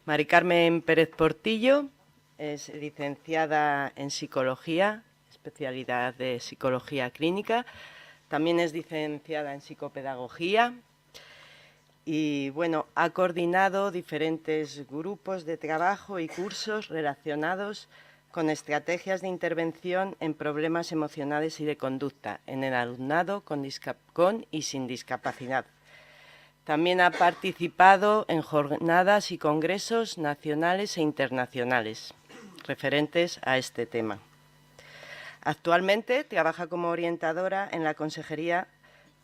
Mari Carmen Pérez Portillo es licenciada en Psicología, especialidad de Psicología Clínica. También es licenciada en Psicopedagogía y, bueno, ha coordinado diferentes grupos de trabajo y cursos relacionados con estrategias de intervención en problemas emocionales y de conducta en el alumnado con y sin discapacidad. También ha participado en jornadas y congresos nacionales e internacionales referentes a este tema. Actualmente trabaja como orientadora en la Consejería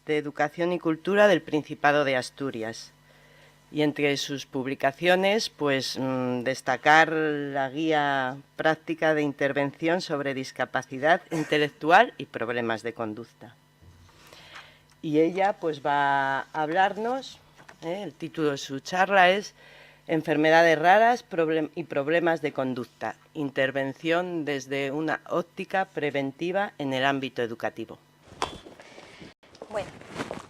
de Educación y Cultura del Principado de Asturias. Y entre sus publicaciones, pues destacar la guía práctica de intervención sobre discapacidad intelectual y problemas de conducta. Y ella pues va a hablarnos, el título de su charla es Enfermedades raras y problemas de conducta, intervención desde una óptica preventiva en el ámbito educativo. Bueno,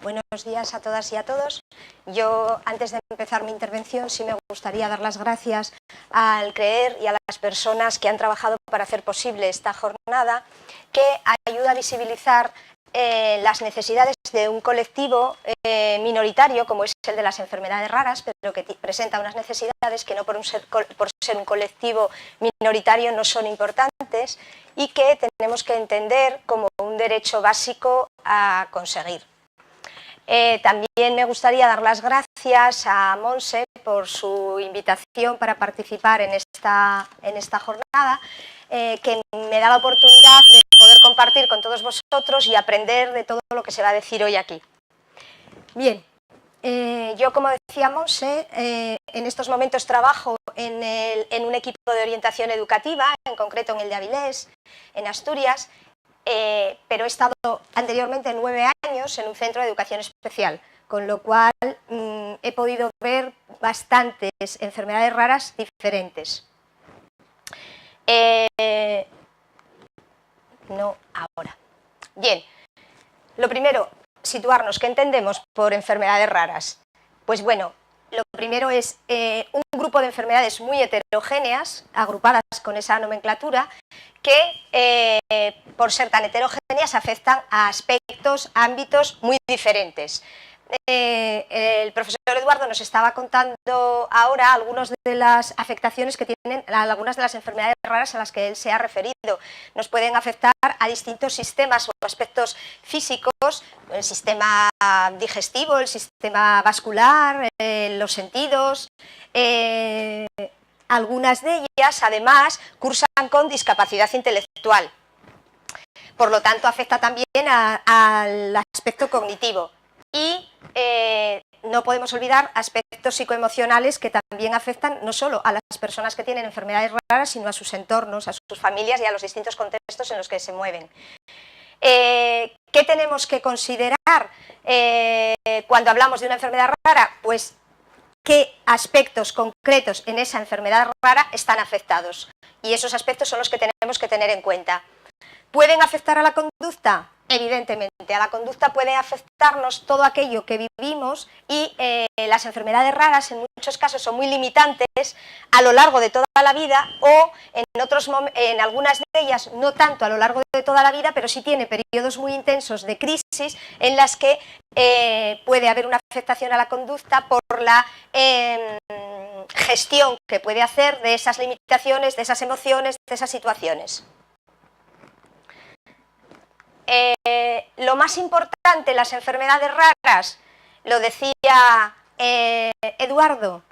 buenos días a todas y a todos. Yo, antes de empezar mi intervención, sí me gustaría dar las gracias al CREER y a las personas que han trabajado para hacer posible esta jornada, que ayuda a visibilizar las necesidades de un colectivo minoritario, como es el de las enfermedades raras, pero que presenta unas necesidades que no por ser un colectivo minoritario no son importantes y que tenemos que entender como un derecho básico a conseguir. También me gustaría dar las gracias a Monse por su invitación para participar en esta jornada, que me da la oportunidad de poder compartir con todos vosotros y aprender de todo lo que se va a decir hoy aquí. Bien, yo, como decía Monse, en estos momentos trabajo en un equipo de orientación educativa, en concreto en el de Avilés, en Asturias, pero he estado anteriormente 9 años en un centro de educación especial, con lo cual he podido ver bastantes enfermedades raras diferentes. No ahora. Bien, lo primero, situarnos. ¿Qué entendemos por enfermedades raras? Pues bueno, lo primero es un grupo de enfermedades muy heterogéneas, agrupadas con esa nomenclatura, que por ser tan heterogéneas afectan a aspectos, ámbitos muy diferentes. El profesor Eduardo nos estaba contando ahora algunas de las afectaciones que tienen algunas de las enfermedades raras a las que él se ha referido. Nos pueden afectar a distintos sistemas o aspectos físicos, el sistema digestivo, el sistema vascular, los sentidos. Algunas de ellas, además, cursan con discapacidad intelectual. Por lo tanto, afecta también al aspecto cognitivo. Y no podemos olvidar aspectos psicoemocionales que también afectan no solo a las personas que tienen enfermedades raras, sino a sus entornos, a sus familias y a los distintos contextos en los que se mueven. ¿Qué tenemos que considerar cuando hablamos de una enfermedad rara? Pues qué aspectos concretos en esa enfermedad rara están afectados. Y esos aspectos son los que tenemos que tener en cuenta. ¿Pueden afectar a la conducta? Evidentemente, a la conducta puede afectarnos todo aquello que vivimos y las enfermedades raras en muchos casos son muy limitantes a lo largo de toda la vida o en algunas de ellas no tanto a lo largo de toda la vida, pero sí tiene periodos muy intensos de crisis en las que puede haber una afectación a la conducta por la gestión que puede hacer de esas limitaciones, de esas emociones, de esas situaciones. Lo más importante en las enfermedades raras, lo decía Eduardo,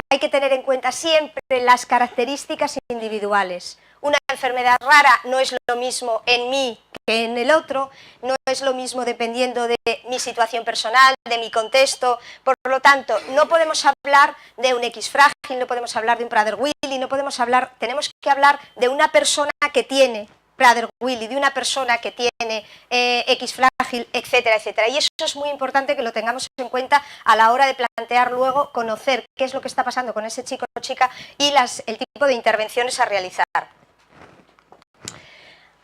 hay que tener en cuenta siempre las características individuales. Una enfermedad rara no es lo mismo en mí que en el otro, no es lo mismo dependiendo de mi situación personal, de mi contexto. Por lo tanto, no podemos hablar de un X frágil, no podemos hablar de un Prader-Willi, tenemos que hablar de una persona que tiene Prader-Willi, de una persona que tiene X frágil, etcétera, etcétera. Y eso es muy importante que lo tengamos en cuenta a la hora de plantear luego, conocer qué es lo que está pasando con ese chico o chica y el tipo de intervenciones a realizar.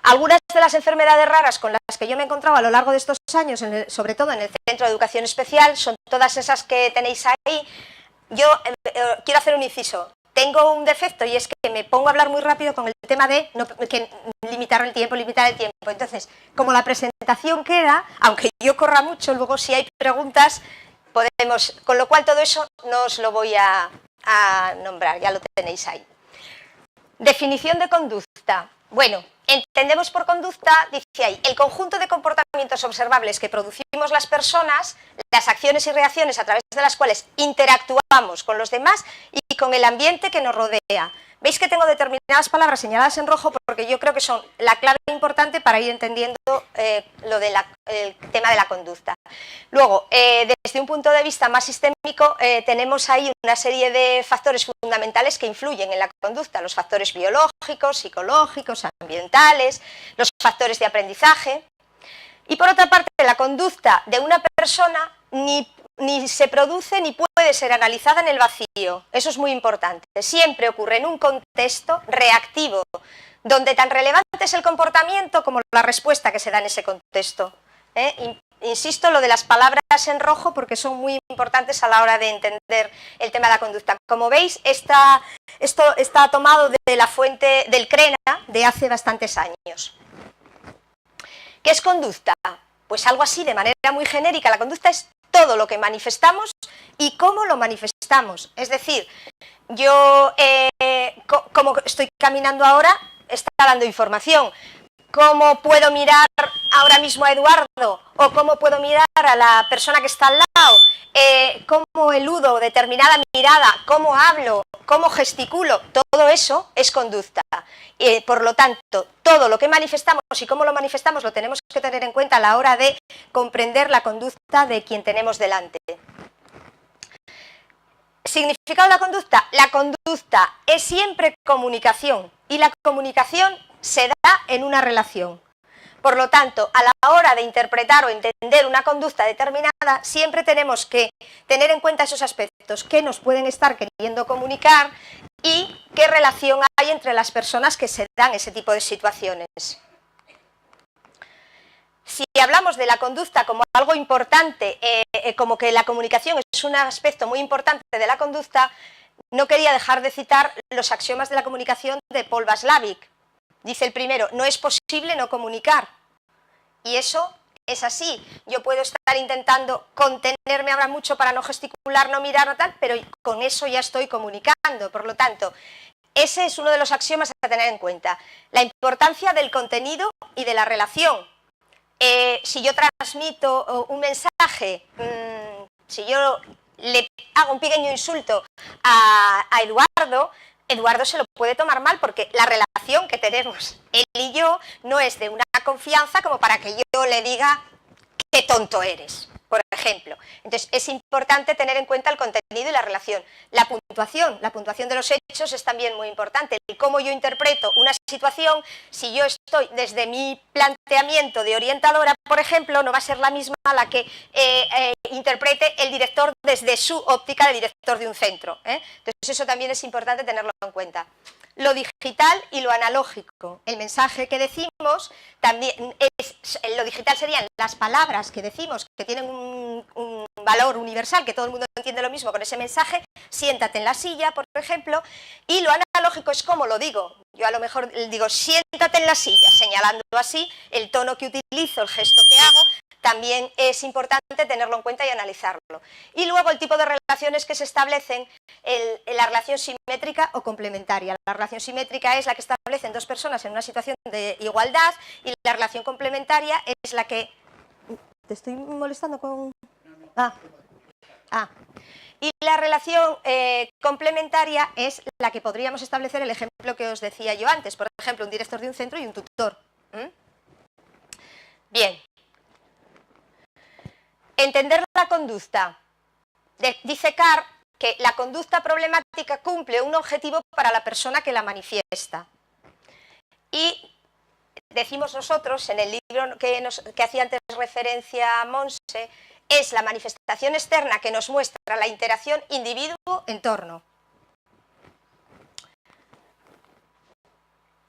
Algunas de las enfermedades raras con las que yo me he encontrado a lo largo de estos años, sobre todo en el Centro de Educación Especial, son todas esas que tenéis ahí. Yo quiero hacer un inciso. Tengo un defecto y es que me pongo a hablar muy rápido con el tema de limitar el tiempo. Entonces, como la presentación queda, aunque yo corra mucho, luego si hay preguntas podemos, con lo cual todo eso no os lo voy a nombrar, ya lo tenéis ahí. Definición de conducta. Bueno, entendemos por conducta, dice ahí, el conjunto de comportamientos observables que producimos las personas, las acciones y reacciones a través de las cuales interactuamos con los demás y con el ambiente que nos rodea. Veis que tengo determinadas palabras señaladas en rojo porque yo creo que son la clave importante para ir entendiendo el tema de la conducta. Luego, desde un punto de vista más sistémico, tenemos ahí una serie de factores fundamentales que influyen en la conducta, los factores biológicos, psicológicos, ambientales, los factores de aprendizaje. Y por otra parte, la conducta de una persona ni se produce ni puede ser analizada en el vacío. Eso es muy importante. Siempre ocurre en un contexto reactivo, donde tan relevante es el comportamiento como la respuesta que se da en ese contexto. Insisto lo de las palabras en rojo porque son muy importantes a la hora de entender el tema de la conducta. Como veis, esto está tomado de la fuente del CRENA de hace bastantes años. ¿Qué es conducta? Pues algo así, de manera muy genérica. La conducta es todo lo que manifestamos y cómo lo manifestamos. Es decir, yo, como estoy caminando ahora, está dando información. ¿Cómo puedo mirar ahora mismo a Eduardo? ¿O cómo puedo mirar a la persona que está al lado? ¿Cómo eludo determinada mirada? ¿Cómo hablo? ¿Cómo gesticulo? Todo eso es conducta. Por lo tanto, todo lo que manifestamos y cómo lo manifestamos lo tenemos que tener en cuenta a la hora de comprender la conducta de quien tenemos delante. ¿Significado de la conducta? La conducta es siempre comunicación y la comunicación se da en una relación. Por lo tanto, a la hora de interpretar o entender una conducta determinada, siempre tenemos que tener en cuenta esos aspectos que nos pueden estar queriendo comunicar y qué relación hay entre las personas que se dan ese tipo de situaciones. Si hablamos de la conducta como algo importante, como que la comunicación es un aspecto muy importante de la conducta, no quería dejar de citar los axiomas de la comunicación de Paul Václavic. Dice el primero, no es posible no comunicar. Y eso es así. Yo puedo estar intentando contenerme ahora mucho para no gesticular, no mirar o tal, pero con eso ya estoy comunicando. Por lo tanto, ese es uno de los axiomas a tener en cuenta. La importancia del contenido y de la relación. Si yo transmito un mensaje, si yo le hago un pequeño insulto a Eduardo, Eduardo se lo puede tomar mal porque la relación que tenemos él y yo no es de una confianza como para que yo le diga qué tonto eres, por ejemplo. Entonces es importante tener en cuenta el contenido y la relación. La puntuación de los hechos es también muy importante. El cómo yo interpreto una situación, si yo estoy desde mi planteamiento de orientadora, por ejemplo, no va a ser la misma a la que interprete el director desde su óptica de director de un centro. Entonces eso también es importante tenerlo en cuenta. Lo digital y lo analógico. El mensaje que decimos también lo digital serían las palabras que decimos que tienen un valor universal, que todo el mundo entiende lo mismo con ese mensaje, siéntate en la silla, por ejemplo, y lo analógico es como lo digo. Yo a lo mejor digo siéntate en la silla, señalando así el tono que utilizo, el gesto que hago, también es importante tenerlo en cuenta y analizarlo. Y luego el tipo de relaciones que se establecen, la relación simétrica o complementaria. La relación simétrica es la que establecen dos personas en una situación de igualdad y la relación complementaria es la que... ¿Te estoy molestando con...? Y la relación complementaria es la que podríamos establecer el ejemplo que os decía yo antes, por ejemplo, un director de un centro y un tutor. Bien. Entender la conducta. Dice Carr que la conducta problemática cumple un objetivo para la persona que la manifiesta. Y decimos nosotros, en el libro que hacía antes referencia a Monse, es la manifestación externa que nos muestra la interacción individuo-entorno.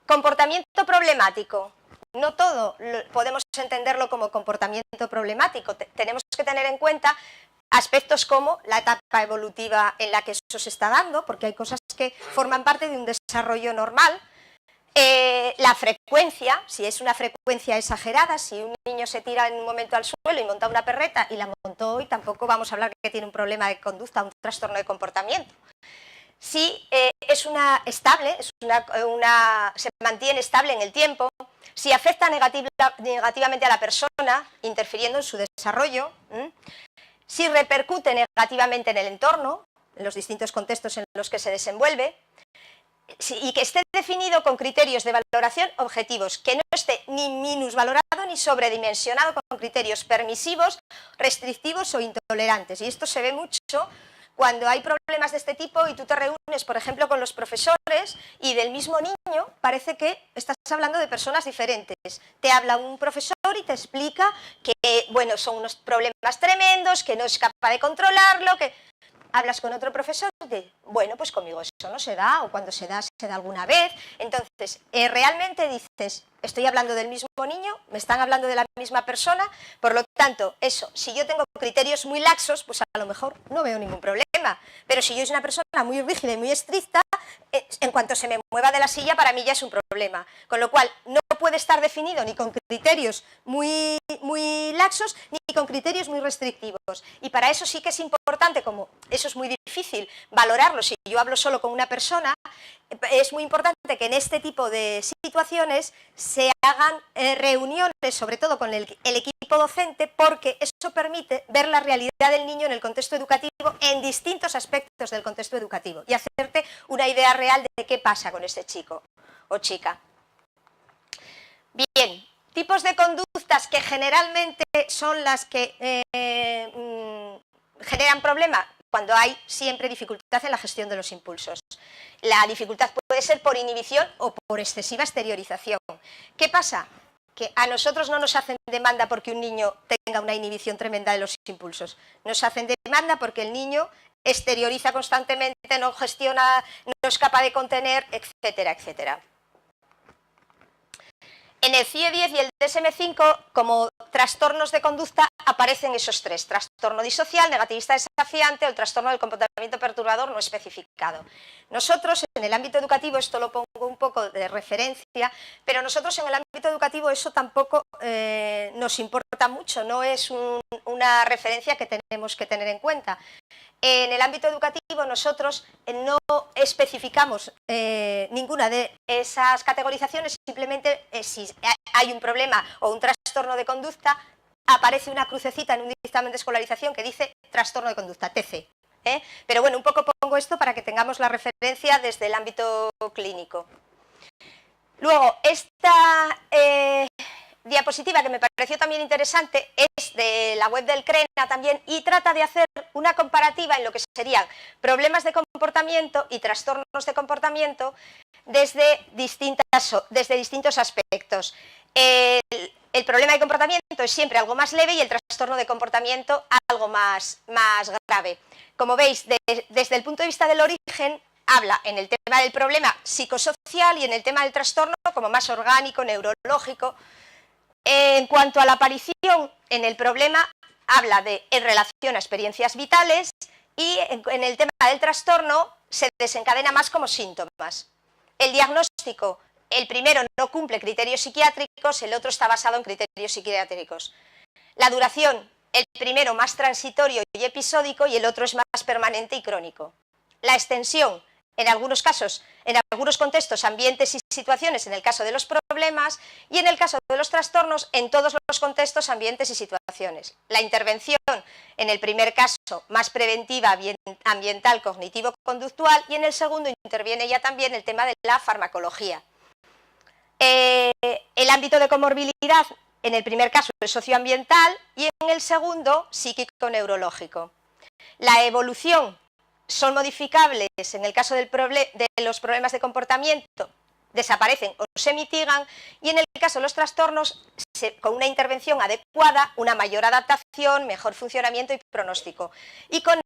Comportamiento problemático. No todo podemos entenderlo como comportamiento problemático. Tenemos que tener en cuenta Aspectos como la etapa evolutiva en la que eso se está dando, porque hay cosas que forman parte de un desarrollo normal. La frecuencia, si es una frecuencia exagerada, si un niño se tira en un momento al suelo y monta una perreta y la montó hoy, tampoco vamos a hablar que tiene un problema de conducta, un trastorno de comportamiento. Si es estable, se mantiene estable en el tiempo, si afecta negativamente a la persona, interfiriendo en su desarrollo, si repercute negativamente en el entorno, en los distintos contextos en los que se desenvuelve, y que esté definido con criterios de valoración objetivos, que no esté ni minusvalorado ni sobredimensionado con criterios permisivos, restrictivos o intolerantes. Y esto se ve mucho cuando hay problemas de este tipo y tú te reúnes, por ejemplo, con los profesores y del mismo niño, parece que estás hablando de personas diferentes. Te habla un profesor y te explica que, bueno, son unos problemas tremendos, que no es capaz de controlarlo, que... Hablas con otro profesor de, bueno, pues conmigo eso no se da, o cuando se da alguna vez. Entonces, realmente dices, estoy hablando del mismo niño, me están hablando de la misma persona, por lo tanto, eso, si yo tengo criterios muy laxos, pues a lo mejor no veo ningún problema. Pero si yo soy una persona muy rígida y muy estricta, en cuanto se me mueva de la silla, para mí ya es un problema. Con lo cual, no puede estar definido ni con criterios muy laxos, ni con criterios muy restrictivos. Y para eso sí que es importante, como eso es muy difícil valorarlo, si yo hablo solo con una persona, es muy importante que en este tipo de situaciones se hagan reuniones, sobre todo con el equipo docente, porque eso permite ver la realidad del niño en el contexto educativo, en distintos aspectos del contexto educativo, y hacerte una idea real de qué pasa con ese chico o chica. Bien, tipos de conductas que generalmente son las que generan problemas cuando hay siempre dificultad en la gestión de los impulsos. La dificultad puede ser por inhibición o por excesiva exteriorización. ¿Qué pasa? Que a nosotros no nos hacen demanda porque un niño tenga una inhibición tremenda de los impulsos. Nos hacen demanda porque el niño exterioriza constantemente, no gestiona, no es capaz de contener, etcétera, etcétera. En el CIE-10 y el DSM-5, como trastornos de conducta, aparecen esos tres: trastorno disocial, negativista desafiante o el trastorno del comportamiento perturbador no especificado. Nosotros, en el ámbito educativo, esto lo pongo un poco de referencia, pero nosotros en el ámbito educativo eso tampoco nos importa mucho, no es una referencia que tenemos que tener en cuenta. En el ámbito educativo nosotros no especificamos ninguna de esas categorizaciones, simplemente si hay un problema o un trastorno de conducta, aparece una crucecita en un dictamen de escolarización que dice trastorno de conducta, TC. Pero bueno, un poco pongo esto para que tengamos la referencia desde el ámbito clínico. Luego, esta diapositiva, que me pareció también interesante, es de la web del CRENA también, y trata de hacer una comparativa en lo que serían problemas de comportamiento y trastornos de comportamiento desde distintos aspectos. El problema de comportamiento es siempre algo más leve y el trastorno de comportamiento algo más grave. Como veis, desde el punto de vista del origen, habla en el tema del problema psicosocial y en el tema del trastorno como más orgánico, neurológico. En cuanto a la aparición en el problema, habla en relación a experiencias vitales, y en el tema del trastorno se desencadena más como síntomas. El diagnóstico, el primero no cumple criterios psiquiátricos, el otro está basado en criterios psiquiátricos. La duración, el primero más transitorio y episódico y el otro es más permanente y crónico. La extensión, en algunos casos, en algunos contextos, ambientes y situaciones, en el caso de los problemas, y en el caso de los trastornos, en todos los contextos, ambientes y situaciones. La intervención, en el primer caso, más preventiva, ambiental, cognitivo-conductual, y en el segundo interviene ya también el tema de la farmacología. El ámbito de comorbilidad, en el primer caso, es socioambiental, y en el segundo, psíquico-neurológico. La evolución son modificables en el caso de los problemas de comportamiento, desaparecen o se mitigan, y en el caso de los trastornos, con una intervención adecuada, una mayor adaptación, mejor funcionamiento y pronóstico. Y con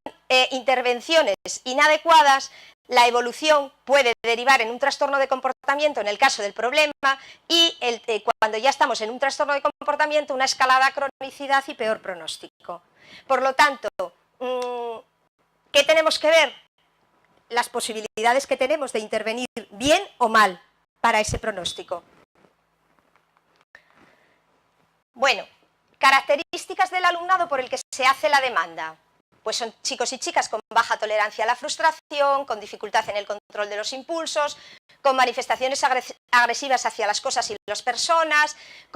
intervenciones inadecuadas, la evolución puede derivar en un trastorno de comportamiento en el caso del problema, y cuando ya estamos en un trastorno de comportamiento, una escalada cronicidad y peor pronóstico. Por lo tanto, ¿qué tenemos que ver? Las posibilidades que tenemos de intervenir bien o mal para ese pronóstico. Bueno, características del alumnado por el que se hace la demanda. Pues son chicos y chicas con baja tolerancia a la frustración, con dificultad en el control de los impulsos, con manifestaciones agresivas hacia las cosas y las personas,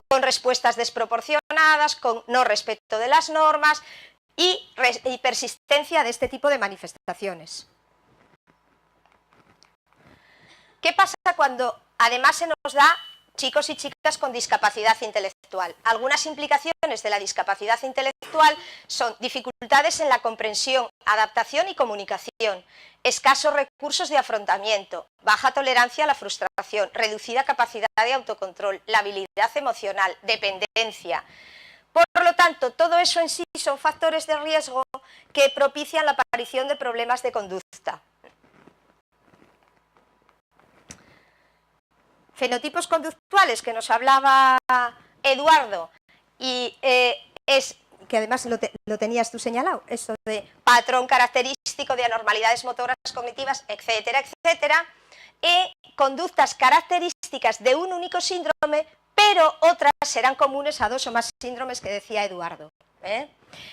con respuestas desproporcionadas, con no respeto de las normas y persistencia de este tipo de manifestaciones. ¿Qué pasa cuando además se nos da chicos y chicas con discapacidad intelectual? Algunas implicaciones de la discapacidad intelectual son dificultades en la comprensión, adaptación y comunicación, escasos recursos de afrontamiento, baja tolerancia a la frustración, reducida capacidad de autocontrol, labilidad emocional, dependencia. Por lo tanto, todo eso en sí son factores de riesgo que propician la aparición de problemas de conducta. Fenotipos conductuales que nos hablaba Eduardo, y es que además lo tenías tú señalado, eso de patrón característico de anormalidades motoras cognitivas, etcétera, etcétera, y conductas características de un único síndrome, pero otras serán comunes a 2 o más síndromes que decía Eduardo.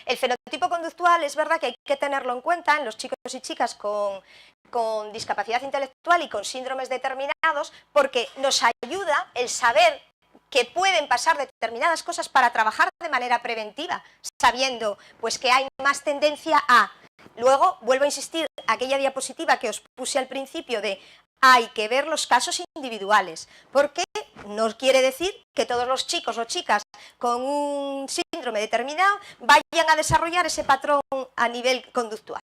El fenotipo conductual es verdad que hay que tenerlo en cuenta en los chicos y chicas con discapacidad intelectual y con síndromes determinados, porque nos ayuda el saber que pueden pasar determinadas cosas para trabajar de manera preventiva, sabiendo pues que hay más tendencia a... Luego, vuelvo a insistir, aquella diapositiva que os puse al principio de hay que ver los casos individuales, porque no quiere decir que todos los chicos o chicas con un síndrome determinado vayan a desarrollar ese patrón a nivel conductual.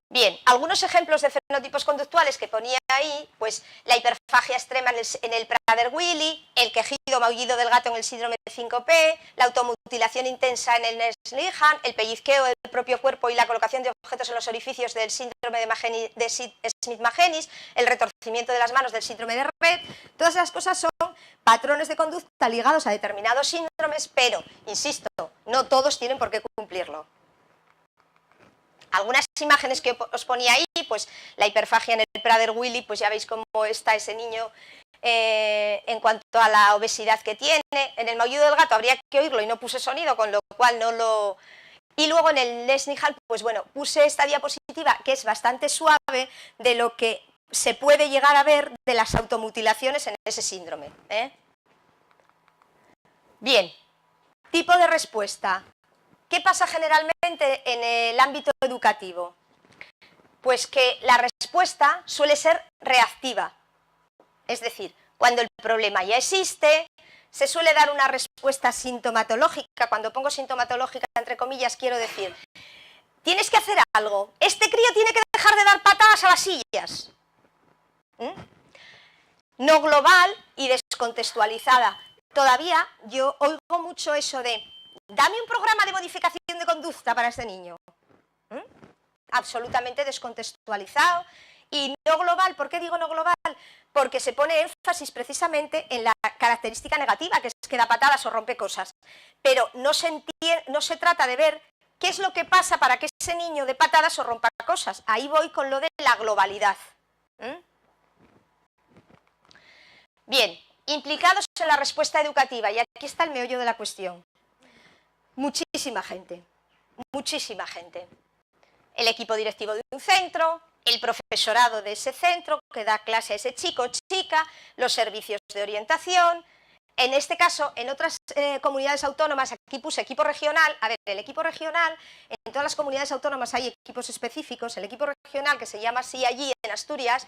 Bien, algunos ejemplos de fenotipos conductuales que ponía ahí, pues la hiperfagia extrema en el Prader-Willi, el quejido maullido del gato en el síndrome de 5P, la automutilación intensa en el Ness-Lihan, el pellizqueo del propio cuerpo y la colocación de objetos en los orificios del síndrome de Smith-Magenis, el retorcimiento de las manos del síndrome de Rett. Todas esas cosas son patrones de conducta ligados a determinados síndromes, pero, insisto, no todos tienen por qué cumplirlo. Algunas imágenes que os ponía ahí, pues la hiperfagia en el Prader-Willi, pues ya veis cómo está ese niño en cuanto a la obesidad que tiene. En el maullido del gato habría que oírlo y no puse sonido, con lo cual no lo... Y luego en el Ness-Lihan, pues bueno, puse esta diapositiva que es bastante suave de lo que se puede llegar a ver de las automutilaciones en ese síndrome. Bien, tipo de respuesta. ¿Qué pasa generalmente en el ámbito educativo? Pues que la respuesta suele ser reactiva. Es decir, cuando el problema ya existe, se suele dar una respuesta sintomatológica. Cuando pongo sintomatológica, entre comillas, quiero decir, tienes que hacer algo. Este crío tiene que dejar de dar patadas a las sillas. No global y descontextualizada. Todavía yo oigo mucho eso de dame un programa de modificación de conducta para este niño. Absolutamente descontextualizado y no global. ¿Por qué digo no global? Porque se pone énfasis precisamente en la característica negativa, que es que da patadas o rompe cosas. Pero no se trata de ver qué es lo que pasa para que ese niño dé patadas o rompa cosas. Ahí voy con lo de la globalidad. Bien, implicados en la respuesta educativa, y aquí está el meollo de la cuestión. Muchísima gente, muchísima gente. El equipo directivo de un centro, el profesorado de ese centro que da clase a ese chico o chica, los servicios de orientación. En este caso, en otras comunidades autónomas, aquí puse equipo regional. A ver, el equipo regional, en todas las comunidades autónomas hay equipos específicos. El equipo regional, que se llama así allí en Asturias,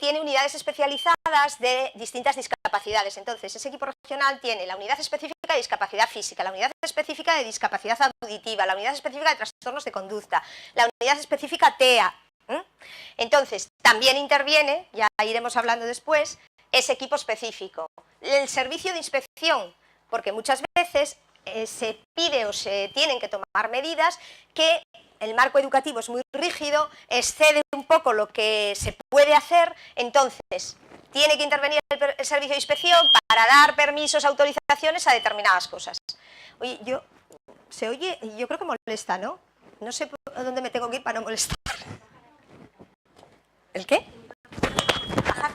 tiene unidades especializadas de distintas discapacidades. Entonces, ese equipo regional tiene la unidad específica de discapacidad física, la unidad específica de discapacidad auditiva, la unidad específica de trastornos de conducta, la unidad específica TEA. Entonces, también interviene, ya iremos hablando después, ese equipo específico. El servicio de inspección, porque muchas veces se pide o se tienen que tomar medidas que el marco educativo es muy rígido, excede un poco lo que se puede hacer, entonces tiene que intervenir el servicio de inspección para dar permisos, autorizaciones a determinadas cosas. Oye, yo Se oye, yo creo que molesta, ¿no? No sé a dónde me tengo que ir para no molestar. ¿El qué? Bajar.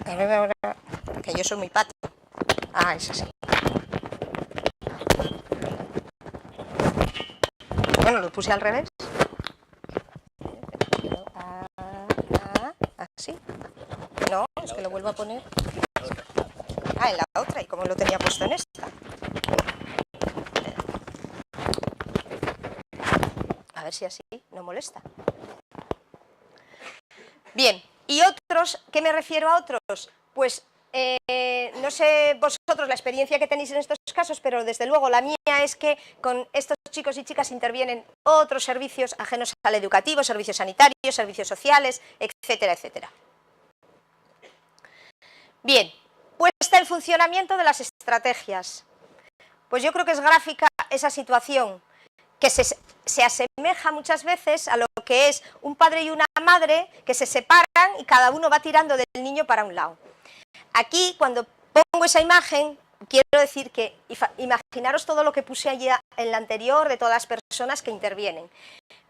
A ver ahora, que yo soy muy pato. Ah, eso sí. Bueno, lo puse al revés. Así. No, es que lo vuelvo a poner. Ah, en la otra, y como lo tenía puesto en esta. A ver si así no molesta. Bien, ¿y otros? ¿Qué me refiero a otros? Pues no sé vosotros la experiencia que tenéis en estos casos, pero desde luego la mía es que con estos chicos y chicas intervienen otros servicios ajenos al educativo, servicios sanitarios, servicios sociales, etcétera, etcétera. Bien, puesta en funcionamiento de las estrategias. Pues yo creo que es gráfica esa situación, que se asemeja muchas veces a lo que es un padre y una madre que se separan y cada uno va tirando del niño para un lado. Aquí, cuando pongo esa imagen, quiero decir que imaginaros todo lo que puse allí en la anterior de todas las personas que intervienen.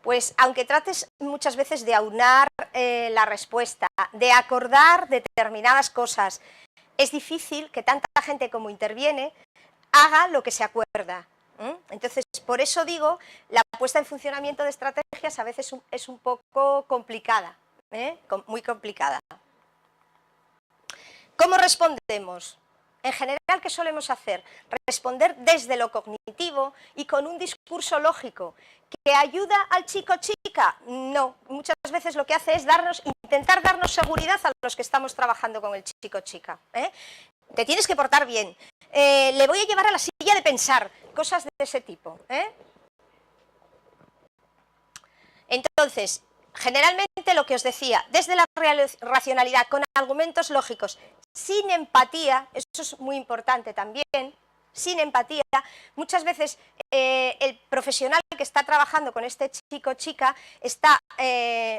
Pues aunque trates muchas veces de aunar la respuesta, de acordar determinadas cosas, es difícil que tanta gente como interviene haga lo que se acuerda. Entonces, por eso digo, la puesta en funcionamiento de estrategias a veces es un poco complicada, muy complicada. ¿Cómo respondemos? En general, ¿qué solemos hacer? Responder desde lo cognitivo y con un discurso lógico. ¿Que ayuda al chico o chica? No. Muchas veces lo que hace es intentar darnos seguridad a los que estamos trabajando con el chico o chica. Te tienes que portar bien. Le voy a llevar a la silla de pensar. Cosas de ese tipo. Entonces, generalmente lo que os decía, desde la racionalidad, con argumentos lógicos, sin empatía, eso es muy importante también, sin empatía, muchas veces el profesional que está trabajando con este chico o chica está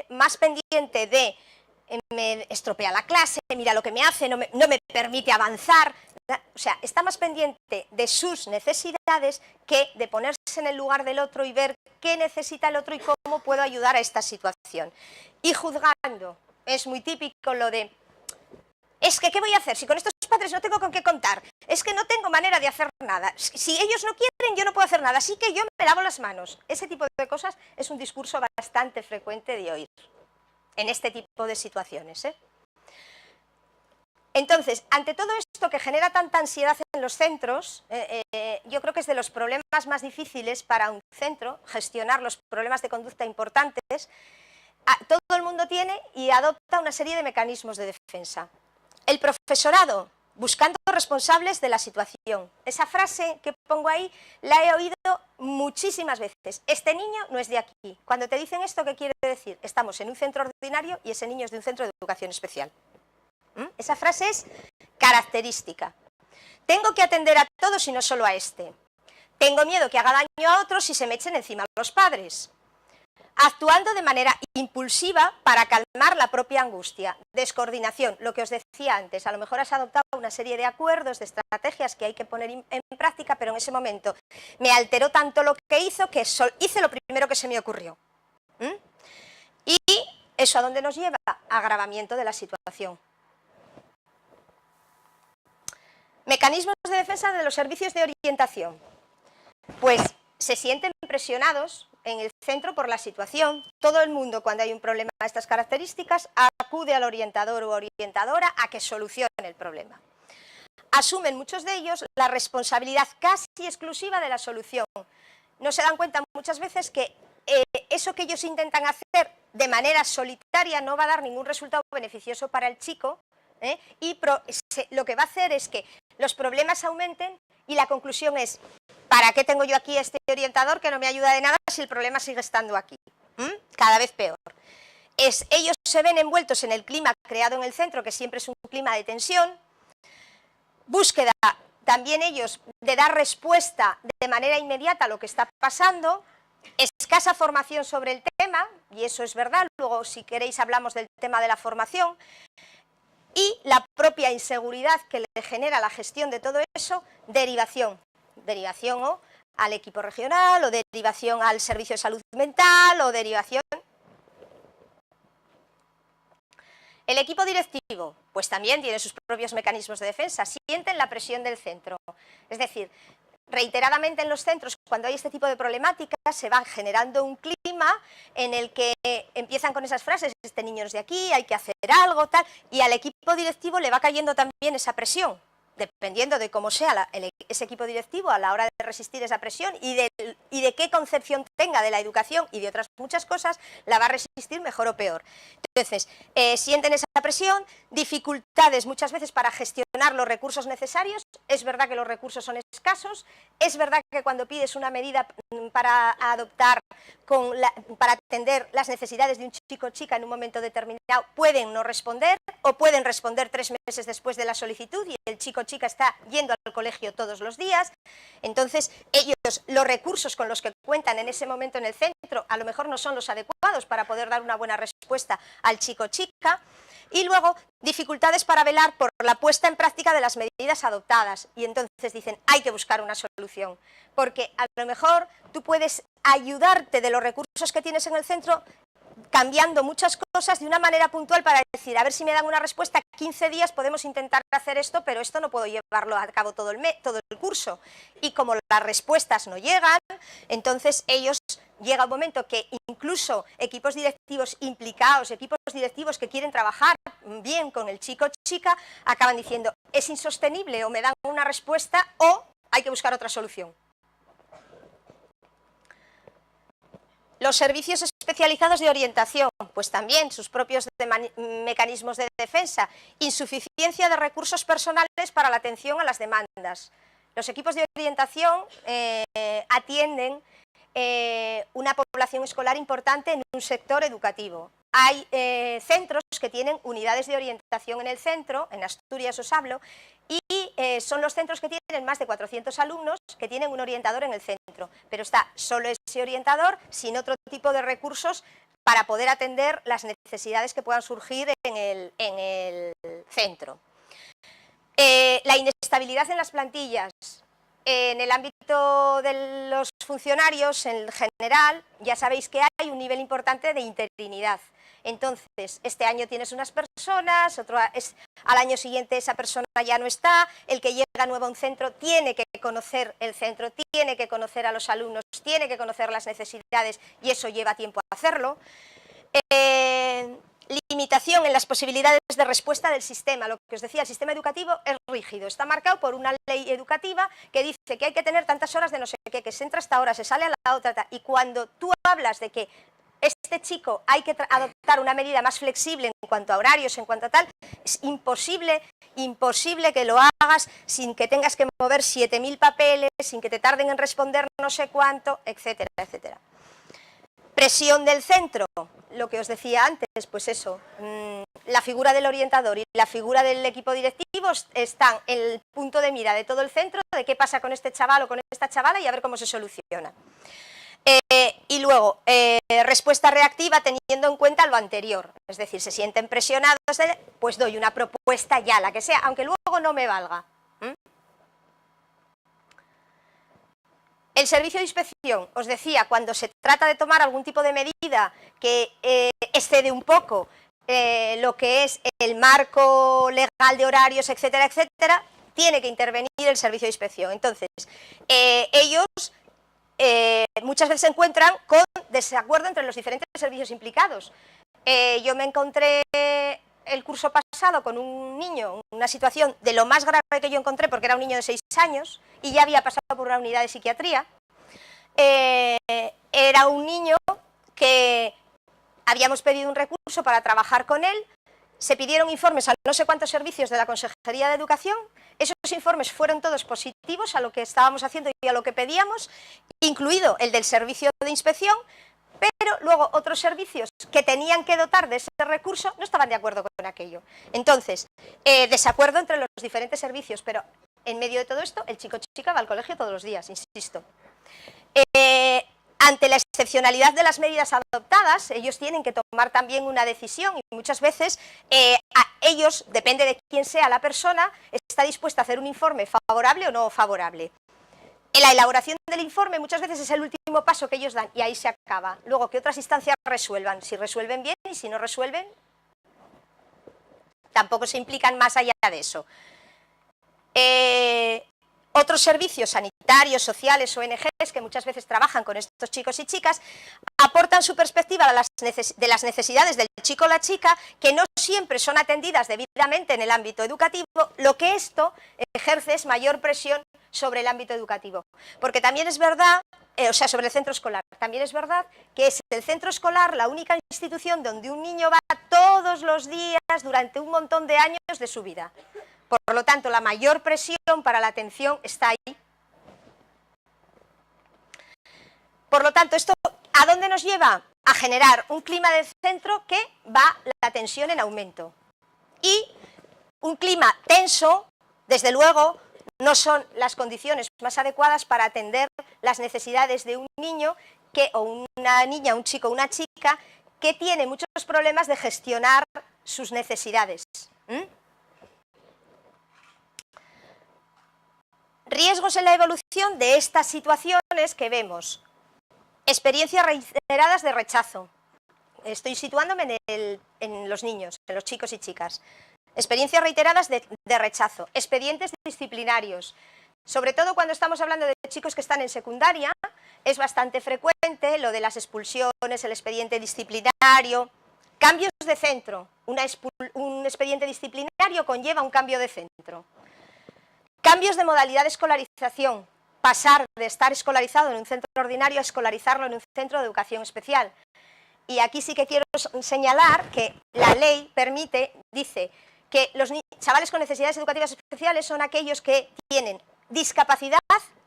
más pendiente de me estropea la clase, mira lo que me hace, no me permite avanzar. O sea, está más pendiente de sus necesidades que de ponerse en el lugar del otro y ver qué necesita el otro y cómo puedo ayudar a esta situación. Y juzgando, es muy típico lo de, es que ¿qué voy a hacer? Si con estos padres no tengo con qué contar, es que no tengo manera de hacer nada. Si ellos no quieren, yo no puedo hacer nada, así que yo me lavo las manos. Ese tipo de cosas es un discurso bastante frecuente de oír en este tipo de situaciones. Entonces, ante todo esto que genera tanta ansiedad en los centros, yo creo que es de los problemas más difíciles para un centro gestionar los problemas de conducta importantes. Todo el mundo tiene y adopta una serie de mecanismos de defensa. El profesorado, buscando responsables de la situación. Esa frase que pongo ahí la he oído muchísimas veces. Este niño no es de aquí. Cuando te dicen esto, ¿qué quiere decir? Estamos en un centro ordinario y ese niño es de un centro de educación especial. Esa frase es característica. Tengo que atender a todos y no solo a este. Tengo miedo que haga daño a otros y se me echen encima los padres. Actuando de manera impulsiva para calmar la propia angustia. Descoordinación, lo que os decía antes. A lo mejor has adoptado una serie de acuerdos, de estrategias que hay que poner en práctica, pero en ese momento me alteró tanto lo que hizo que hice lo primero que se me ocurrió. Y eso ¿a dónde nos lleva? Agravamiento de la situación. Mecanismos de defensa de los servicios de orientación. Pues se sienten presionados en el centro por la situación. Todo el mundo, cuando hay un problema de estas características, acude al orientador o orientadora a que solucione el problema. Asumen muchos de ellos la responsabilidad casi exclusiva de la solución. No se dan cuenta muchas veces que eso que ellos intentan hacer de manera solitaria no va a dar ningún resultado beneficioso para el chico, y lo que va a hacer es que los problemas aumenten y la conclusión es, ¿para qué tengo yo aquí este orientador que no me ayuda de nada si el problema sigue estando aquí? Cada vez peor. Ellos se ven envueltos en el clima creado en el centro, que siempre es un clima de tensión, búsqueda también ellos de dar respuesta de manera inmediata a lo que está pasando, escasa formación sobre el tema, y eso es verdad, luego si queréis hablamos del tema de la formación. y la propia inseguridad que le genera la gestión de todo eso, derivación o al equipo regional, o derivación al servicio de salud mental, o derivación. El equipo directivo, pues también tiene sus propios mecanismos de defensa, sienten la presión del centro. Es decir, reiteradamente en los centros, cuando hay este tipo de problemáticas, se va generando un clima en el que empiezan con esas frases, este niño es de aquí, hay que hacer algo, tal, y al equipo directivo le va cayendo también esa presión, dependiendo de cómo sea ese equipo directivo a la hora de resistir esa presión y de qué concepción tenga de la educación y de otras muchas cosas, la va a resistir mejor o peor. Entonces, sienten esa presión, dificultades muchas veces para gestionar los recursos necesarios. Es verdad que los recursos son escasos, es verdad que cuando pides una medida para adoptar, para atender las necesidades de un chico o chica en un momento determinado, pueden no responder o pueden responder 3 meses después de la solicitud y el chico o chica está yendo al colegio todos los días. Entonces, los recursos con los que cuentan en ese momento en el centro a lo mejor no son los adecuados para poder dar una buena respuesta al chico o chica. Y luego, dificultades para velar por la puesta en práctica de las medidas adoptadas. Y entonces dicen, hay que buscar una solución. Porque a lo mejor tú puedes ayudarte de los recursos que tienes en el centro cambiando muchas cosas de una manera puntual para decir, a ver si me dan una respuesta, 15 días podemos intentar hacer esto, pero esto no puedo llevarlo a cabo todo el curso. Y como las respuestas no llegan, entonces llega un momento que incluso equipos directivos implicados, equipos directivos que quieren trabajar bien con el chico o chica, acaban diciendo, es insostenible, o me dan una respuesta, o hay que buscar otra solución. Los servicios especializados de orientación, pues también sus propios mecanismos de defensa, insuficiencia de recursos personales para la atención a las demandas. Los equipos de orientación atienden una población escolar importante en un sector educativo. Hay centros que tienen unidades de orientación en el centro, en Asturias os hablo, y son los centros que tienen más de 400 alumnos que tienen un orientador en el centro, pero está solo ese orientador sin otro tipo de recursos para poder atender las necesidades que puedan surgir en el centro. La inestabilidad en las plantillas. En el ámbito de los funcionarios, en general, ya sabéis que hay un nivel importante de interinidad. Entonces, este año tienes unas personas, al año siguiente esa persona ya no está, el que llega nuevo a un centro tiene que conocer el centro, tiene que conocer a los alumnos, tiene que conocer las necesidades y eso lleva tiempo a hacerlo. Limitación en las posibilidades de respuesta del sistema. Lo que os decía, el sistema educativo es rígido, está marcado por una ley educativa que dice que hay que tener tantas horas de no sé qué, que se entra a esta hora, se sale a la otra, y cuando tú hablas de que este chico hay que adoptar una medida más flexible en cuanto a horarios, en cuanto a tal, es imposible que lo hagas sin que tengas que mover 7000 papeles, sin que te tarden en responder no sé cuánto, etcétera, etcétera. Presión del centro, lo que os decía antes, pues eso, la figura del orientador y la figura del equipo directivo están en el punto de mira de todo el centro, de qué pasa con este chaval o con esta chavala y a ver cómo se soluciona. Y luego, respuesta reactiva teniendo en cuenta lo anterior, es decir, se sienten presionados, pues doy una propuesta ya, la que sea, aunque luego no me valga. El servicio de inspección, os decía, cuando se trata de tomar algún tipo de medida que excede un poco lo que es el marco legal de horarios, etcétera, etcétera, tiene que intervenir el servicio de inspección. Entonces, ellos muchas veces se encuentran con desacuerdo entre los diferentes servicios implicados. Yo me encontré el curso pasado con un niño, una situación de lo más grave que yo encontré, porque era un niño de 6 años y ya había pasado por una unidad de psiquiatría. Era un niño que habíamos pedido un recurso para trabajar con él, se pidieron informes a no sé cuántos servicios de la Consejería de Educación, esos informes fueron todos positivos a lo que estábamos haciendo y a lo que pedíamos, incluido el del servicio de inspección, pero luego otros servicios que tenían que dotar de ese recurso no estaban de acuerdo con aquello. Entonces, desacuerdo entre los diferentes servicios, pero en medio de todo esto, el chico o chica va al colegio todos los días, insisto. Ante la excepcionalidad de las medidas adoptadas, ellos tienen que tomar también una decisión y muchas veces a ellos, depende de quién sea la persona, está dispuesta a hacer un informe favorable o no favorable. En la elaboración del informe muchas veces es el último paso que ellos dan y ahí se acaba. Luego que otras instancias resuelvan, si resuelven bien y si no resuelven, tampoco se implican más allá de eso. Otros servicios sanitarios, sociales, ONGs, que muchas veces trabajan con estos chicos y chicas, aportan su perspectiva de las necesidades del chico o la chica, que no siempre son atendidas debidamente en el ámbito educativo, lo que esto ejerce es mayor presión sobre el ámbito educativo. Porque también es verdad, o sea, sobre el centro escolar, también es verdad que es el centro escolar la única institución donde un niño va todos los días durante un montón de años de su vida. Por lo tanto, la mayor presión para la atención está ahí. Por lo tanto, ¿esto a dónde nos lleva? A generar un clima de centro que va la tensión en aumento. Y un clima tenso, desde luego, no son las condiciones más adecuadas para atender las necesidades de un niño o una niña, un chico o una chica que tiene muchos problemas de gestionar sus necesidades. Riesgos en la evolución de estas situaciones que vemos. Experiencias reiteradas de rechazo. Estoy situándome en los niños, en los chicos y chicas. Experiencias reiteradas de rechazo. Expedientes disciplinarios. Sobre todo cuando estamos hablando de chicos que están en secundaria, es bastante frecuente lo de las expulsiones, el expediente disciplinario. Cambios de centro. Un expediente disciplinario conlleva un cambio de centro. Cambios de modalidad de escolarización, pasar de estar escolarizado en un centro ordinario a escolarizarlo en un centro de educación especial. Y aquí sí que quiero señalar que la ley dice que los chavales con necesidades educativas especiales son aquellos que tienen discapacidad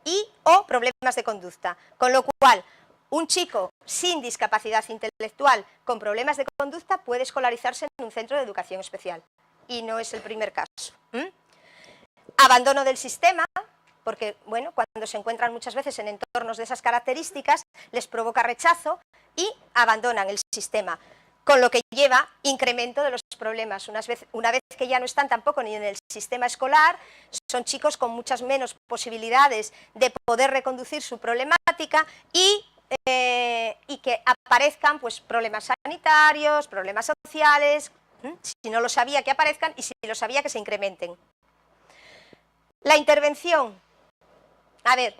y o problemas de conducta, con lo cual un chico sin discapacidad intelectual con problemas de conducta puede escolarizarse en un centro de educación especial. Y no es el primer caso. Abandono del sistema, porque bueno, cuando se encuentran muchas veces en entornos de esas características, les provoca rechazo y abandonan el sistema, con lo que lleva incremento de los problemas. Una vez que ya no están tampoco ni en el sistema escolar, son chicos con muchas menos posibilidades de poder reconducir su problemática y que aparezcan pues, problemas sanitarios, problemas sociales, si no lo sabía que aparezcan y si lo sabía que se incrementen. La intervención. A ver,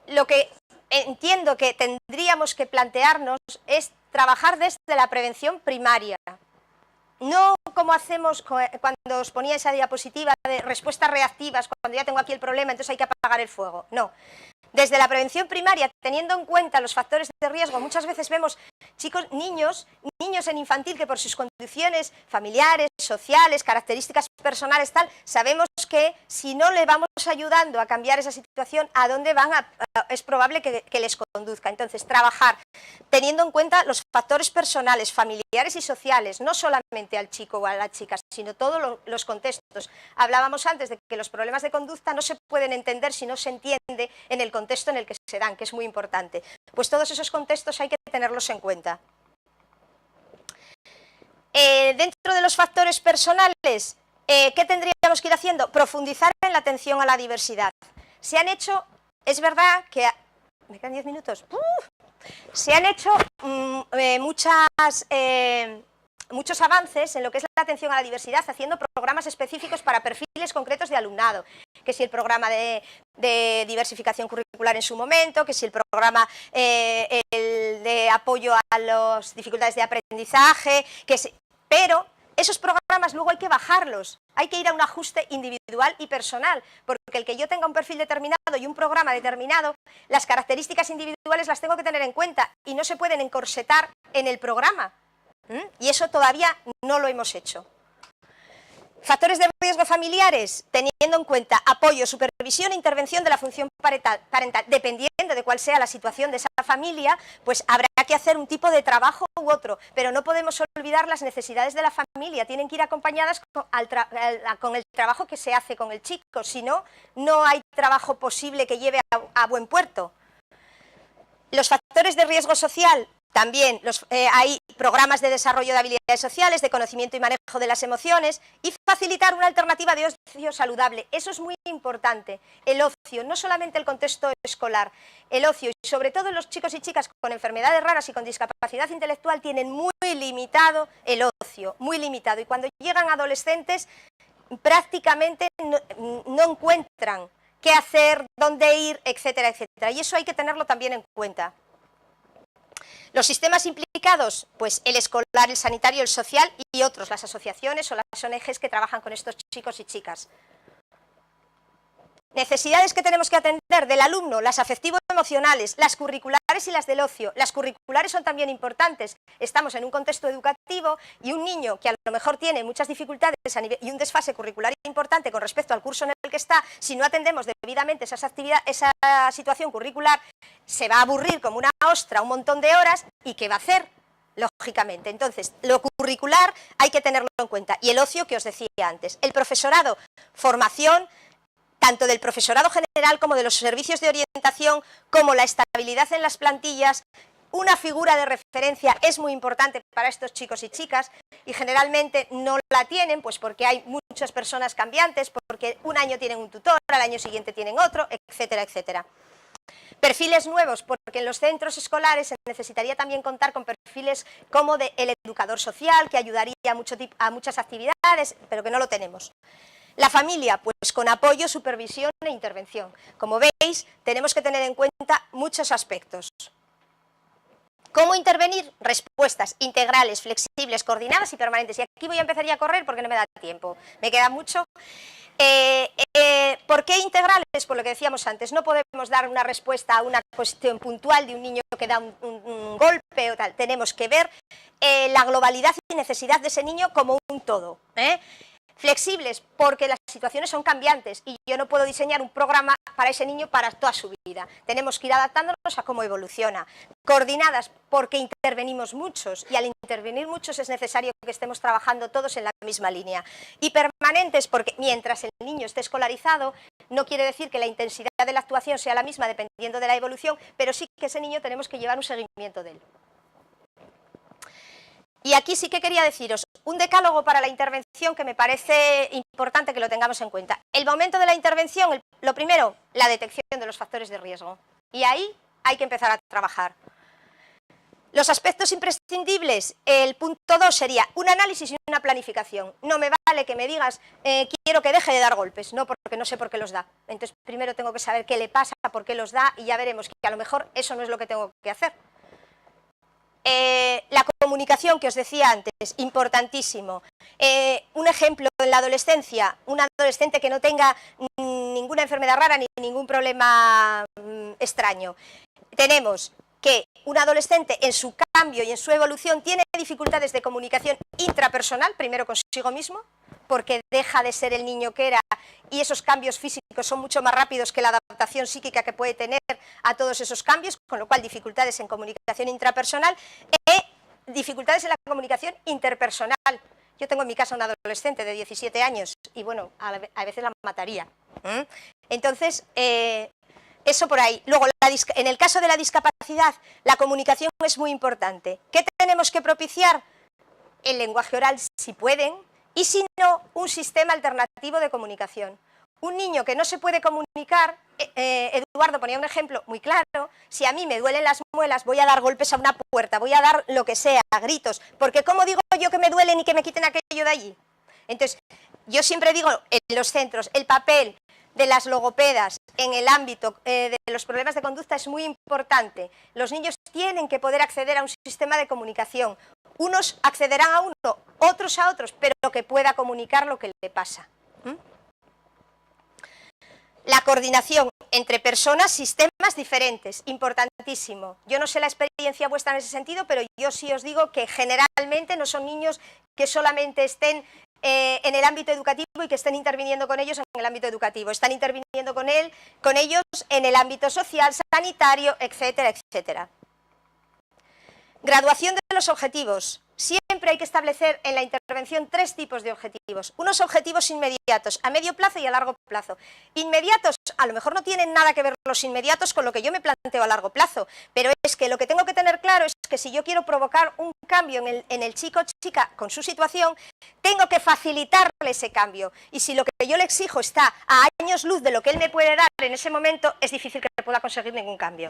lo que entiendo que tendríamos que plantearnos es trabajar desde la prevención primaria. No como hacemos cuando os ponía esa diapositiva de respuestas reactivas, cuando ya tengo aquí el problema, entonces hay que apagar el fuego. No. Desde la prevención primaria, teniendo en cuenta los factores de riesgo, muchas veces vemos niños en infantil que por sus condiciones familiares, sociales, características personales, tal, sabemos que si no le vamos ayudando a cambiar esa situación, ¿a dónde van? Es probable que les conduzca. Entonces, trabajar teniendo en cuenta los factores personales, familiares y sociales, no solamente al chico o a la chica, sino todos los contextos. Hablábamos antes de que los problemas de conducta no se pueden entender si no se entiende en el contexto en el que se dan, que es muy importante. Pues todos esos contextos hay que tenerlos en cuenta. Dentro de los factores personales, ¿qué tendríamos que ir haciendo? Profundizar en la atención a la diversidad. Se han hecho, es verdad que... ¿Me quedan 10 minutos? Se han hecho muchos avances en lo que es la atención a la diversidad, haciendo programas específicos para perfiles concretos de alumnado, que si el programa de diversificación curricular en su momento, que si el programa el de apoyo a las dificultades de aprendizaje, pero esos programas luego hay que bajarlos, hay que ir a un ajuste individual y personal, porque el que yo tenga un perfil determinado y un programa determinado, las características individuales las tengo que tener en cuenta y no se pueden encorsetar en el programa. Y eso todavía no lo hemos hecho. Factores de riesgo familiares, teniendo en cuenta apoyo, supervisión e intervención de la función parental. Dependiendo de cuál sea la situación de esa familia, pues habrá que hacer un tipo de trabajo u otro, pero no podemos olvidar las necesidades de la familia, tienen que ir acompañadas con el trabajo que se hace con el chico, si no, no hay trabajo posible que lleve a buen puerto. Los factores de riesgo social, también hay programas de desarrollo de habilidades sociales, de conocimiento y manejo de las emociones y facilitar una alternativa de ocio saludable. Eso es muy importante, el ocio, no solamente el contexto escolar, el ocio y sobre todo los chicos y chicas con enfermedades raras y con discapacidad intelectual tienen muy limitado el ocio, muy limitado, y cuando llegan adolescentes prácticamente no encuentran qué hacer, dónde ir, etcétera, etcétera, y eso hay que tenerlo también en cuenta. Los sistemas implicados, pues el escolar, el sanitario, el social y otros, las asociaciones o las ONGs que trabajan con estos chicos y chicas. Necesidades que tenemos que atender del alumno, las afectivo-emocionales, las curriculares y las del ocio. Las curriculares son también importantes. Estamos en un contexto educativo y un niño que a lo mejor tiene muchas dificultades y un desfase curricular importante con respecto al curso en el que está, si no atendemos debidamente esa situación curricular, se va a aburrir como una ostra un montón de horas y ¿qué va a hacer? Lógicamente. Entonces, lo curricular hay que tenerlo en cuenta. Y el ocio que os decía antes. El profesorado, formación, tanto del profesorado general como de los servicios de orientación, como la estabilidad en las plantillas. Una figura de referencia es muy importante para estos chicos y chicas y generalmente no la tienen, pues porque hay muchas personas cambiantes, porque un año tienen un tutor, al año siguiente tienen otro, etcétera, etcétera. Perfiles nuevos, porque en los centros escolares se necesitaría también contar con perfiles como el educador social, que ayudaría a muchas actividades, pero que no lo tenemos. La familia, pues con apoyo, supervisión e intervención. Como veis, tenemos que tener en cuenta muchos aspectos. ¿Cómo intervenir? Respuestas integrales, flexibles, coordinadas y permanentes. Y aquí voy a empezar ya a correr porque no me da tiempo, me queda mucho. ¿Por qué integrales? Por lo que decíamos antes, no podemos dar una respuesta a una cuestión puntual de un niño que da un golpe o tal. Tenemos que ver la globalidad y necesidad de ese niño como un todo. Flexibles, porque las situaciones son cambiantes y yo no puedo diseñar un programa para ese niño para toda su vida. Tenemos que ir adaptándonos a cómo evoluciona. Coordinadas, porque intervenimos muchos y al intervenir muchos es necesario que estemos trabajando todos en la misma línea. Y permanentes, porque mientras el niño esté escolarizado, no quiere decir que la intensidad de la actuación sea la misma dependiendo de la evolución, pero sí que ese niño tenemos que llevar un seguimiento de él. Y aquí sí que quería deciros un decálogo para la intervención que me parece importante que lo tengamos en cuenta. El momento de la intervención, lo primero, la detección de los factores de riesgo. Y ahí hay que empezar a trabajar. Los aspectos imprescindibles, el punto 2 sería un análisis y una planificación. No me vale que me digas, quiero que deje de dar golpes, no, porque no sé por qué los da. Entonces, primero tengo que saber qué le pasa, por qué los da, y ya veremos que a lo mejor eso no es lo que tengo que hacer. La comunicación que os decía antes, importantísimo. Un ejemplo en la adolescencia, un adolescente que no tenga ninguna enfermedad rara ni ningún problema extraño. Tenemos que un adolescente en su cambio y en su evolución tiene dificultades de comunicación intrapersonal, primero consigo mismo, porque deja de ser el niño que era y esos cambios físicos son mucho más rápidos que la adaptación psíquica que puede tener a todos esos cambios, con lo cual dificultades en comunicación intrapersonal y dificultades en la comunicación interpersonal. Yo tengo en mi casa un adolescente de 17 años y bueno, a veces la mataría. Entonces, eso por ahí. Luego, en el caso de la discapacidad, la comunicación es muy importante. ¿Qué tenemos que propiciar? El lenguaje oral, si pueden, y si no, un sistema alternativo de comunicación. Un niño que no se puede comunicar, Eduardo ponía un ejemplo muy claro, si a mí me duelen las muelas, voy a dar golpes a una puerta, voy a dar lo que sea, gritos, porque ¿cómo digo yo que me duelen y que me quiten aquello de allí? Entonces, yo siempre digo en los centros, el papel de las logopedas en el ámbito de los problemas de conducta es muy importante. Los niños tienen que poder acceder a un sistema de comunicación. Unos accederán a uno, otros a otros, pero que pueda comunicar lo que le pasa. La coordinación entre personas, sistemas diferentes, importantísimo. Yo no sé la experiencia vuestra en ese sentido, pero yo sí os digo que generalmente no son niños que solamente estén en el ámbito educativo y que estén interviniendo con ellos en el ámbito educativo. Están interviniendo con ellos en el ámbito social, sanitario, etcétera, etcétera. Graduación de los objetivos. Siempre siempre hay que establecer en la intervención 3 tipos de objetivos. Unos objetivos inmediatos, a medio plazo y a largo plazo. Inmediatos, a lo mejor no tienen nada que ver los inmediatos con lo que yo me planteo a largo plazo, pero es que lo que tengo que tener claro es que si yo quiero provocar un cambio en el chico o chica con su situación, tengo que facilitarle ese cambio. Y si lo que yo le exijo está a años luz de lo que él me puede dar en ese momento, es difícil que pueda conseguir ningún cambio.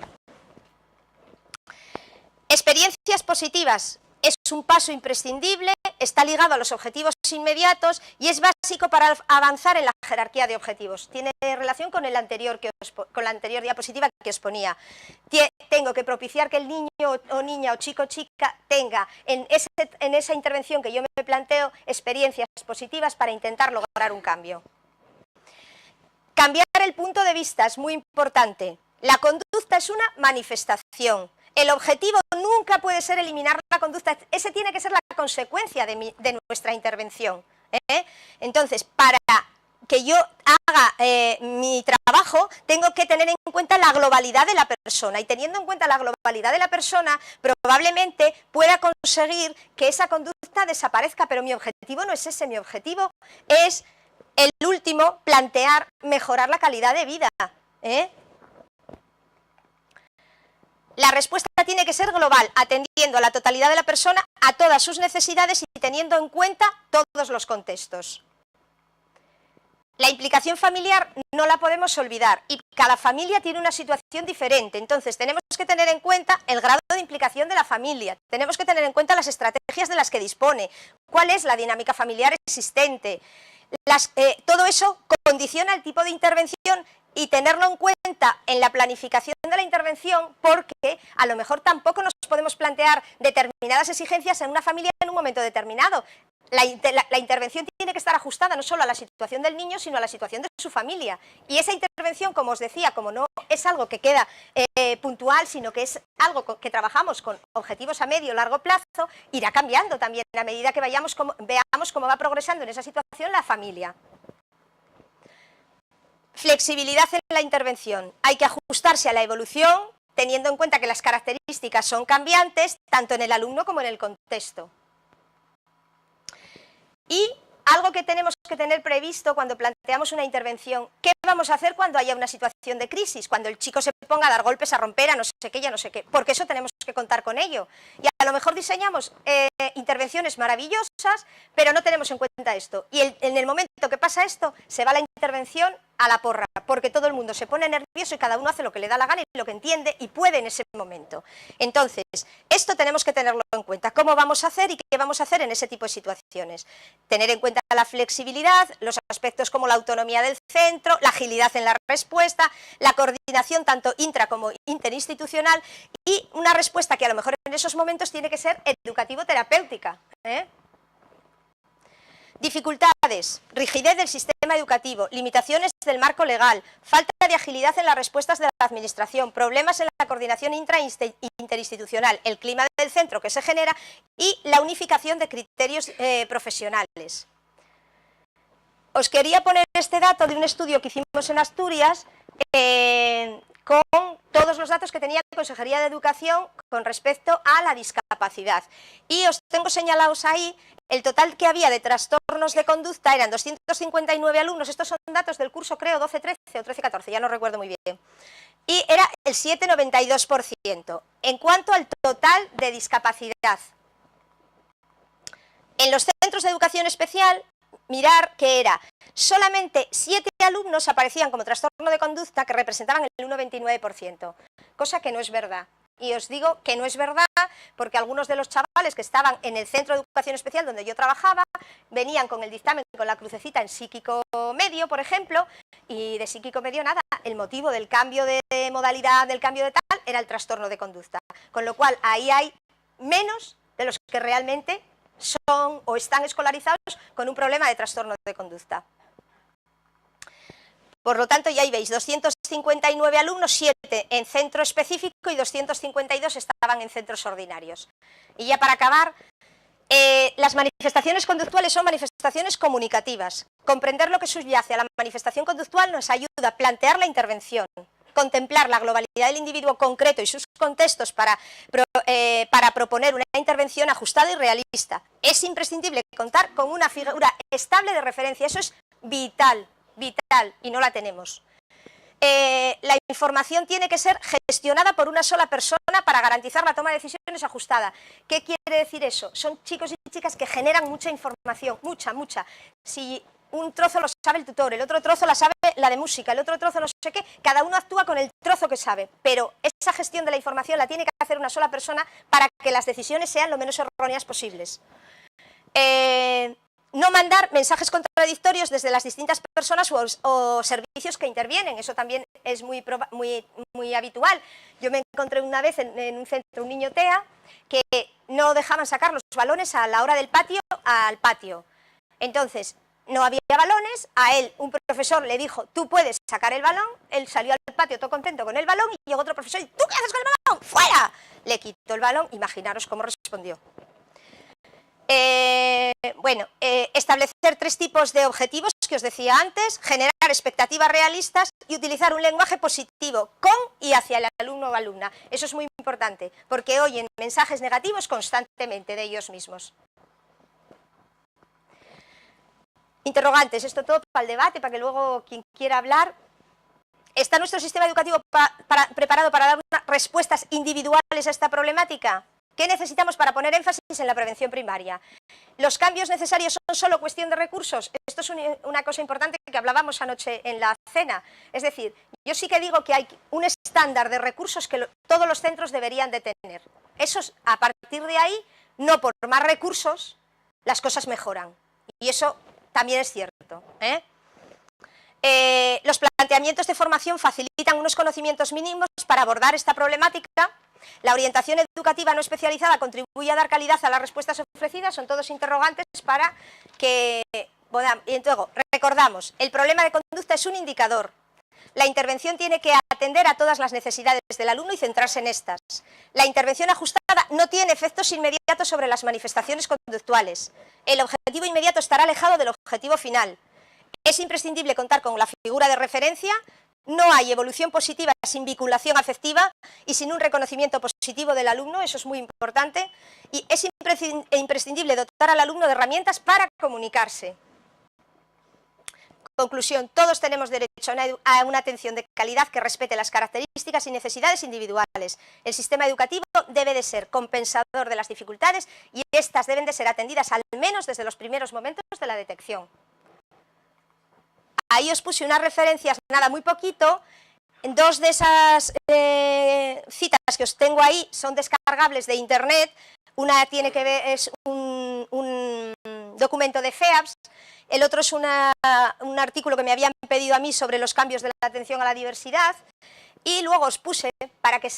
Experiencias positivas es un paso imprescindible, está ligado a los objetivos inmediatos y es básico para avanzar en la jerarquía de objetivos. Tiene relación con la anterior diapositiva que os ponía. Tengo que propiciar que el niño o niña o chico o chica tenga en esa intervención que yo me planteo experiencias positivas para intentar lograr un cambio. Cambiar el punto de vista es muy importante. La conducta es una manifestación. El objetivo nunca puede ser eliminar la conducta, ese tiene que ser la consecuencia de nuestra intervención. Entonces, para que yo haga mi trabajo, tengo que tener en cuenta la globalidad de la persona, y teniendo en cuenta la globalidad de la persona, probablemente pueda conseguir que esa conducta desaparezca, pero mi objetivo no es ese, mi objetivo es el último, plantear mejorar la calidad de vida. La respuesta tiene que ser global, atendiendo a la totalidad de la persona, a todas sus necesidades y teniendo en cuenta todos los contextos. La implicación familiar no la podemos olvidar y cada familia tiene una situación diferente, entonces tenemos que tener en cuenta el grado de implicación de la familia, tenemos que tener en cuenta las estrategias de las que dispone, cuál es la dinámica familiar existente. Todo eso condiciona el tipo de intervención y tenerlo en cuenta en la planificación de la intervención, porque a lo mejor tampoco nos podemos plantear determinadas exigencias en una familia en un momento determinado. La intervención tiene que estar ajustada no solo a la situación del niño, sino a la situación de su familia. Y esa intervención, como os decía, como no es algo que queda puntual, sino que es algo que trabajamos con objetivos a medio o largo plazo, irá cambiando también a medida que veamos cómo va progresando en esa situación la familia. Flexibilidad en la intervención. Hay que ajustarse a la evolución, teniendo en cuenta que las características son cambiantes, tanto en el alumno como en el contexto. Y algo que tenemos que tener previsto cuando planteamos una intervención, ¿qué vamos a hacer cuando haya una situación de crisis? Cuando el chico se ponga a dar golpes, a romper, a no sé qué, ya no sé qué, porque eso tenemos que contar con ello. Y a lo mejor diseñamos intervenciones maravillosas, pero no tenemos en cuenta esto. Y en el momento que pasa esto, se va la intervención a la porra, porque todo el mundo se pone nervioso y cada uno hace lo que le da la gana y lo que entiende y puede en ese momento. Entonces, esto tenemos que tenerlo en cuenta. ¿Cómo vamos a hacer y qué vamos a hacer en ese tipo de situaciones? Tener en cuenta la flexibilidad, los aspectos como la autonomía del centro, la agilidad en la respuesta, la coordinación tanto intra como interinstitucional y una respuesta que a lo mejor en esos momentos tiene que ser educativo-terapéutica. Dificultades, rigidez del sistema educativo, limitaciones del marco legal, falta de agilidad en las respuestas de la administración, problemas en la coordinación interinstitucional, el clima del centro que se genera y la unificación de criterios profesionales. Os quería poner este dato de un estudio que hicimos en Asturias con todos los datos que tenía la Consejería de Educación con respecto a la discapacidad. Y os tengo señalados ahí el total que había de trastornos de conducta, eran 259 alumnos, estos son datos del curso creo 12-13 o 13-14, ya no recuerdo muy bien, y era el 7,92%. En cuanto al total de discapacidad, en los centros de educación especial, mirar que era solamente 7 alumnos aparecían como trastorno de conducta que representaban el 1,29%, cosa que no es verdad. Y os digo que no es verdad porque algunos de los chavales que estaban en el centro de educación especial donde yo trabajaba venían con el dictamen, con la crucecita en psíquico medio, por ejemplo, y de psíquico medio nada, el motivo del cambio de modalidad, del cambio de tal, era el trastorno de conducta. Con lo cual ahí hay menos de los que realmente son o están escolarizados con un problema de trastorno de conducta. Por lo tanto, ya ahí veis, 259 alumnos, 7 en centro específico y 252 estaban en centros ordinarios. Y ya para acabar, las manifestaciones conductuales son manifestaciones comunicativas. Comprender lo que subyace a la manifestación conductual nos ayuda a plantear la intervención. contemplar la globalidad del individuo concreto y sus contextos para proponer una intervención ajustada y realista. Es imprescindible contar con una figura estable de referencia, eso es vital, vital, y no la tenemos. La información tiene que ser gestionada por una sola persona para garantizar la toma de decisiones ajustada. ¿Qué quiere decir eso? Son chicos y chicas que generan mucha información, mucha. Si un trozo lo sabe el tutor, el otro trozo la sabe la de música, el otro trozo no sé qué, cada uno actúa con el trozo que sabe, pero esa gestión de la información la tiene que hacer una sola persona para que las decisiones sean lo menos erróneas posibles. No mandar mensajes contradictorios desde las distintas personas o servicios que intervienen, eso también es muy habitual. Yo me encontré una vez en un centro un niño TEA que no dejaban sacar los balones a la hora del patio al patio. Entonces, no había balones, a él un profesor le dijo, tú puedes sacar el balón, él salió al patio todo contento con el balón y llegó otro profesor y, ¿tú qué haces con el balón? ¡Fuera! Le quitó el balón, imaginaros cómo respondió. Establecer 3 tipos de objetivos que os decía antes, generar expectativas realistas y utilizar un lenguaje positivo con y hacia el alumno o alumna. Eso es muy importante, porque oyen mensajes negativos constantemente de ellos mismos. Interrogantes, esto todo para el debate, para que luego quien quiera hablar. ¿Está nuestro sistema educativo preparado para dar respuestas individuales a esta problemática? ¿Qué necesitamos para poner énfasis en la prevención primaria? ¿Los cambios necesarios son solo cuestión de recursos? Esto es una cosa importante que hablábamos anoche en la cena. Es decir, yo sí que digo que hay un estándar de recursos que todos los centros deberían de tener. A partir de ahí, no por más recursos, las cosas mejoran. Y eso también es cierto. Los planteamientos de formación facilitan unos conocimientos mínimos para abordar esta problemática. La orientación educativa no especializada contribuye a dar calidad a las respuestas ofrecidas, son todos interrogantes para que... Y luego, recordamos, el problema de conducta es un indicador. La intervención tiene que atender a todas las necesidades del alumno y centrarse en estas. La intervención ajustada no tiene efectos inmediatos sobre las manifestaciones conductuales. El objetivo inmediato estará alejado del objetivo final. Es imprescindible contar con la figura de referencia. No hay evolución positiva sin vinculación afectiva y sin un reconocimiento positivo del alumno, eso es muy importante, y es imprescindible dotar al alumno de herramientas para comunicarse. Conclusión, todos tenemos derecho a una atención de calidad que respete las características y necesidades individuales. El sistema educativo debe de ser compensador de las dificultades y estas deben de ser atendidas al menos desde los primeros momentos de la detección. Ahí os puse unas referencias, nada, muy poquito. 2 de esas citas que os tengo ahí son descargables de internet. Una tiene que ver, es un documento de FEAPS, el otro es un artículo que me habían pedido a mí sobre los cambios de la atención a la diversidad. Y luego os puse, para que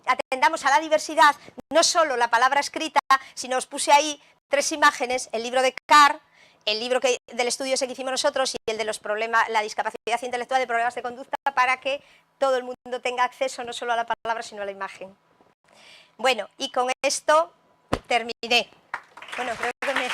atendamos a la diversidad, no solo la palabra escrita, sino os puse ahí 3 imágenes, el libro de Carr, el libro del estudio ese que hicimos nosotros y el de los problemas, la discapacidad intelectual de problemas de conducta, para que todo el mundo tenga acceso no solo a la palabra, sino a la imagen. Bueno, y con esto terminé. Bueno, creo que me...